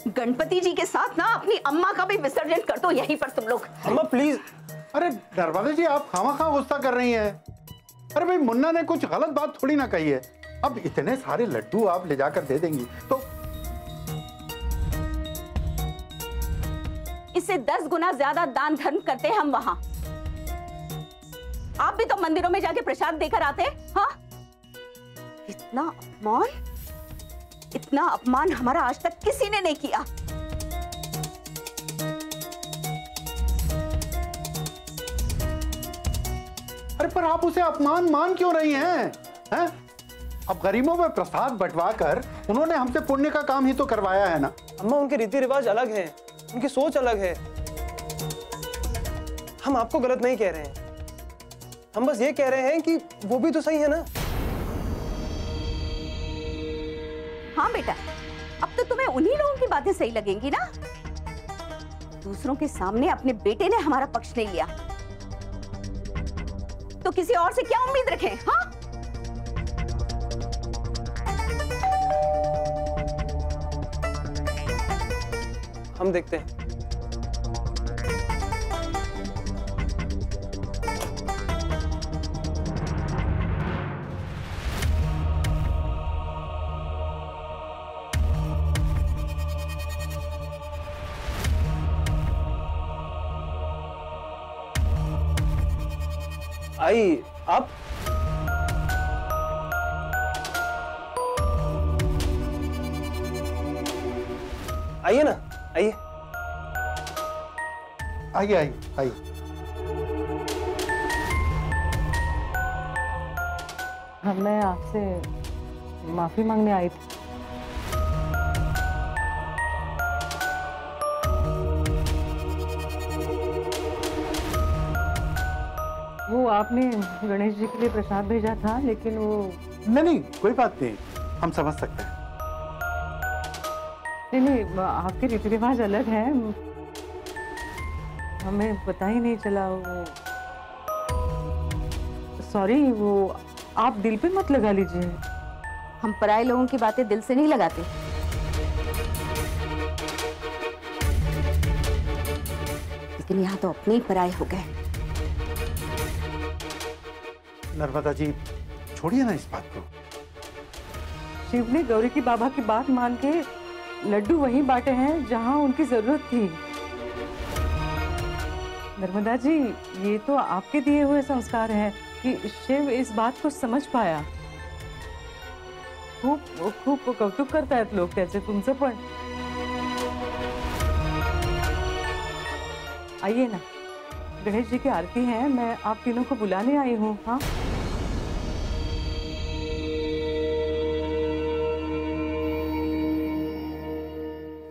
गणपति जी के साथ ना अपनी अम्मा का भी विसर्जन कर दो यहीं पर तुम लोग। अम्मा प्लीज। अरे नर्मदा जी, आप खामखा गुस्सा कर रही हैं। अरे भाई, मुन्ना ने कुछ गलत बात थोड़ी ना कही है। अब इतने सारे लड्डू आप ले जाकर दे देंगी तो इससे 10 गुना ज्यादा दान धर्म करते हैं हम वहां। आप भी तो मंदिरों में जाके प्रसाद देकर आते हैं। हाँ, इतना अपमान हमारा आज तक किसी ने नहीं किया। अरे पर आप उसे अपमान मान क्यों रही हैं? हैं? अब गरीबों में प्रसाद बंटवा कर उन्होंने हमसे पुण्य का काम ही तो करवाया है ना। अम्मा, उनके रीति रिवाज अलग हैं, उनकी सोच अलग है। हम आपको गलत नहीं कह रहे हैं, हम बस ये कह रहे हैं कि वो भी तो सही है ना। हाँ बेटा, अब तो तुम्हें उन्हीं लोगों की बातें सही लगेंगी ना। दूसरों के सामने अपने बेटे ने हमारा पक्ष नहीं लिया तो किसी और से क्या उम्मीद रखें? हाँ, हम देखते हैं। आई आप आइए ना, आइए आइए आइए आइए। मैं आपसे माफी मांगने आई थी। वो आपने गणेश जी के लिए प्रसाद भेजा था, लेकिन वो नहीं, कोई बात नहीं, हम समझ सकते हैं। नहीं, आपके रीति रिवाज अलग हैं, हमें पता ही नहीं चला। वो सॉरी, वो आप दिल पे मत लगा लीजिए। हम पराये लोगों की बातें दिल से नहीं लगाते। लेकिन यहाँ तो अपने ही पराये हो गए। नर्मदा जी, छोड़िए ना इस बात को। शिव ने गौरी की बाबा की बात मान के लड्डू वहीं बांटे हैं जहां उनकी जरूरत थी। नर्मदा जी, ये तो आपके दिए हुए संस्कार हैं कि शिव इस बात को समझ पाया। खूब खूब कौतुक करता है लोग कैसे तुमसे, पण आइए ना, गणेश जी की आरती है, मैं आप तीनों को बुलाने आई हूँ। हाँ,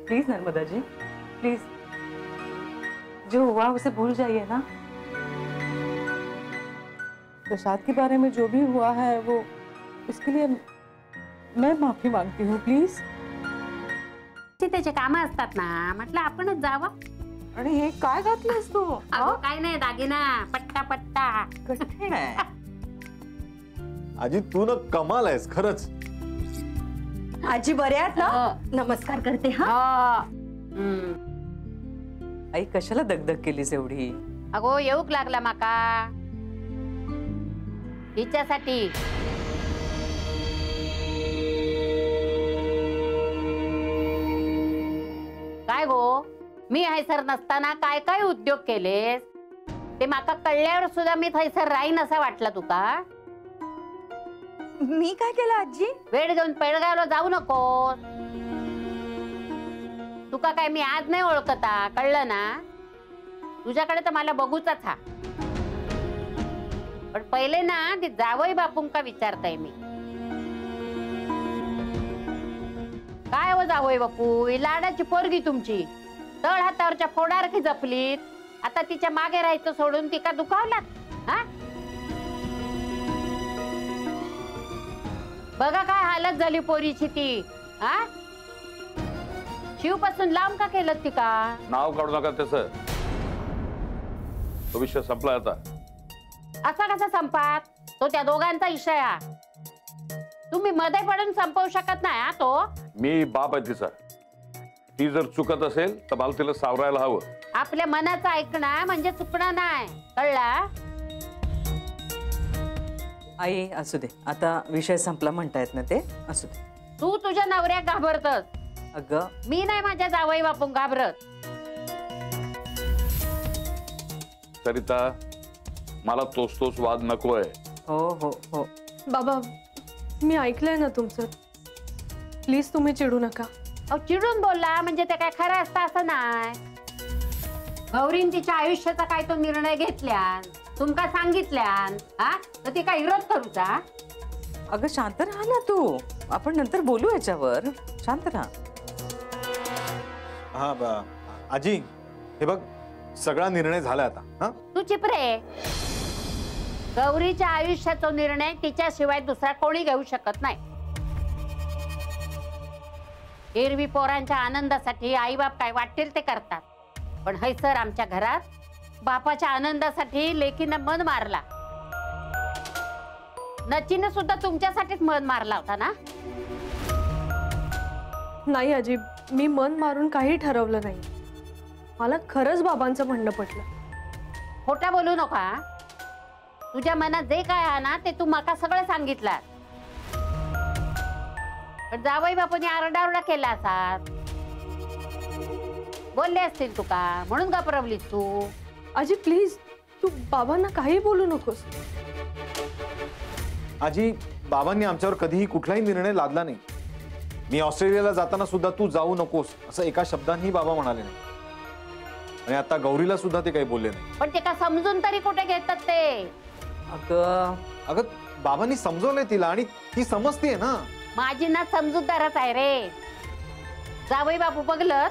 प्लीज नर्मदा जी, प्लीज, जो हुआ उसे भूल जाइए ना। प्रसाद के बारे में जो भी हुआ है वो, इसके लिए मैं माफी मांगती हूँ, प्लीज। त्याचे काम असतात ना, म्हटलं आपणच जावं। अरे हे काय घातलंस तू? अगं काय नाही, दागिना पट्टा पट्टा कठीण आहे। आजी तू ना कमाल आहेस खरंच। आजी बरे आहात ना? नमस्कार करते। हा, आई कशाला दगदग केलीस एवढी? अगो येऊक लागला माका हिच्यासाठी। काय गो, मी हैसर नसताना काय काय उद्योग केलेस ते माका कळल्यावर सुद्धा मी थैसर राहीन असं वाटलं तुका? मी काय केलं आजी? वेळ घेऊन पेडगावला जाऊ नको। तुका काय मी आज नाही ओळखता, कळलं ना? तुझ्याकडे तर मला बघूचाच हा, पण पहिले ना ते जावई बापूंका विचारताय मी। काय हो जावई बापू, ही लाडाची पोरगी तुमची तळ हातावरच्या फोडारखी जपलीत, आता तिच्या मागे राहायचं सोडून तिका दुखावलात? हा, बघा काय हालत झाली पोरीची ती। हा, शिव पासून लांब का केलं तिका? नाव काढू नका त्याचं, तो विषय संपला आता। असा कसा संपात? तो त्या दोघांचा विषय हा, तुम्ही मध्ये पडून संपवू शकत नाही हा तो। मी बाप आहे तिचा, ती जर चुकत असेल तर मला तिला सावरायला हवं. आपल्या मनाचं ऐकणं म्हणजे चुकणं नाही, कळला? आई असू दे, आता विषय संपला म्हणतायत ना ते, असू दे. तू तुझ्या नवऱ्या घाबरतस, अगं मी नाही माझ्या जावई बापून घाबरत. सरिता, मला तोच वाद नकोय. हो हो हो. बाबा मी ऐकलंय ना तुमचं, प्लीज तुम्ही चिडू नका. अहो चिडून बोलला म्हणजे ते काय खरं असतं असं नाही. गौरीन तिच्या आयुष्याचा काय तो निर्णय घेतल्यान, तुमका सांगितल्यान, हा तर ती काय विरोध करूचा? अगं शांत राहा ना तू, आपण नंतर बोलू याच्यावर, शांत राहा. हा आजी, हे बघ सगळा निर्णय झाला आता. हा तू चिपरे. गौरीच्या आयुष्याचा निर्णय तिच्याशिवाय दुसरा कोणी घेऊ शकत नाही. एरवी पोरांच्या आनंदासाठी आई बाप काय वाटेल ते करतात, पण हैसर आमच्या घरात बापाच्या आनंदासाठी लेकीनं मन मारला. नचीनं सुद्धा तुमच्यासाठीच मन मारला होता ना? नाही आजी, मी मन मारून काही ठरवलं नाही. मला खरंच बाबांचं म्हणणं पटलं. खोटं बोलू नका. तुझ्या मनात जे काय आहे ना ते तू माका सगळं सांगितलं. पण जावई बापूने आरडाओरडा केला असात, बोलले असतील तुका, म्हणून घाबरवलीस तू. आजी प्लीज, तू बाबांना काही बोलू नकोस. आजी, बाबांनी आमच्यावर कधीही कुठलाही निर्णय लादला नाही. मी ऑस्ट्रेलियाला जाताना सुद्धा तू जाऊ नकोस असं एका शब्दांनी बाबा म्हणाले नाही, आणि आता गौरीला सुद्धा ते काही बोलले नाही. पण ते का समजून तरी कुठे घेतात ते? अगं बाबांनी समजवलंय तिला आणि ती समजतीये ना. माझी ना समजूतदारच आहे रे. जावई बापू बघलत,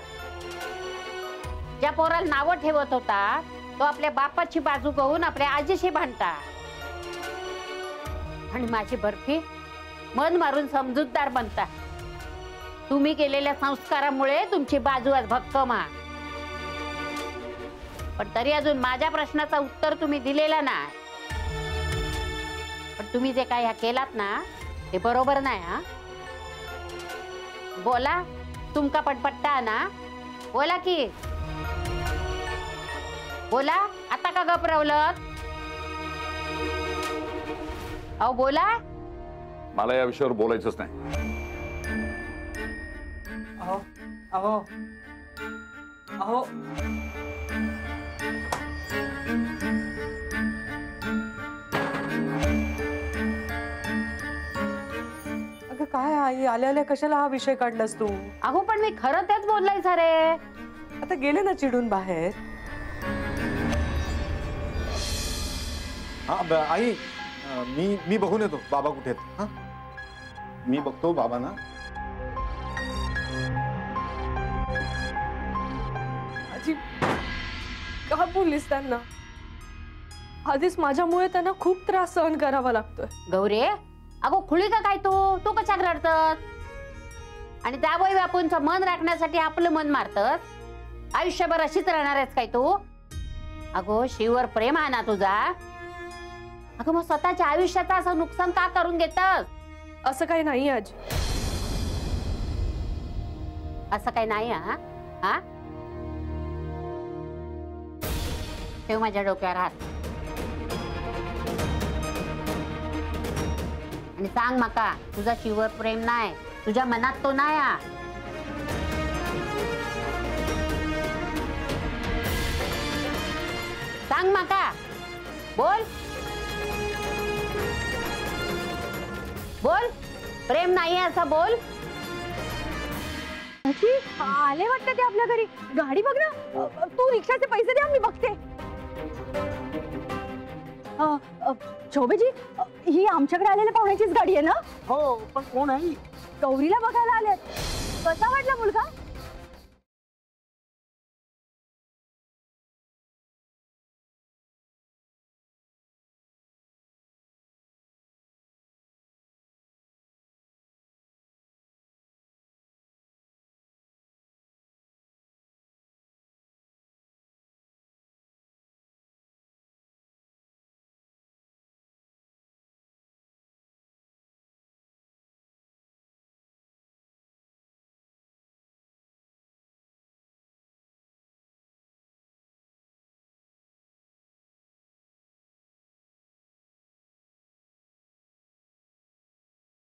ज्या पोराला नावं ठेवत होता तो आपल्या बापाची बाजू घेऊन आपल्या आजीशी भांडता, आणि माझी बर्फी मन मारून समजूतदार बनता. तुम्ही केलेल्या संस्कारामुळे तुमची बाजू आज भक्कम आहे. पण तरी अजून माझ्या प्रश्नाचं उत्तर तुम्ही दिलेला नाही. पण तुम्ही जे काय केलात ना ते बरोबर नाही. हा बोला, तुमका पण पट्टा ना, बोला की बोला. आता का घबरवलं? अहो बोला. मला या विषयावर बोलायचंच नाही. अहो अहो अहो अगं काय आई, आल्या आल्या कशाला हा विषय काढलास तू? अहो पण मी खरं तेच बोललाय सारे. आता गेले ना चिडून बाहेर. हा आई, मी बघून येतो बाबा कुठे आहेत. हा मी बघतो बाबांना. आजी का बोललीस त्यांना? आधीच माझ्यामुळे त्यांना खूप त्रास सहन करावा लागतोय. गौरी, अगो खुळी का काय तू? तू कशा रडतात? आणि जावई बापूंचं मन राखण्यासाठी आपलं मन मारतस? आयुष्यभर अशीच राहणार आहेस काय तू? अगो शिवर प्रेम आहे ना तुझा? अगं मग स्वतःच्या आयुष्याचं असं नुकसान का करून घेतस? असं काही नाही आजी. असं काही नाही. हा ठेव माझ्या डोक्यावर हात आणि सांग माका, तुझा शिवर प्रेम नाही, तुझ्या मनात तो नाही. सांग माका, बोल बोल. प्रेम नाही असं बोल. आले वाटतं ते आपल्या घरी. गाडी बघ ना. तू रिक्षाचे पैसे द्या, मी बघते. शोभेजी, ही आमच्याकडे आलेल्या पाहुण्याचीच गाडी आहे ना? हो, पण कोण आहे? गौरीला बघायला आल्यात. कसा वाटला मुलगा?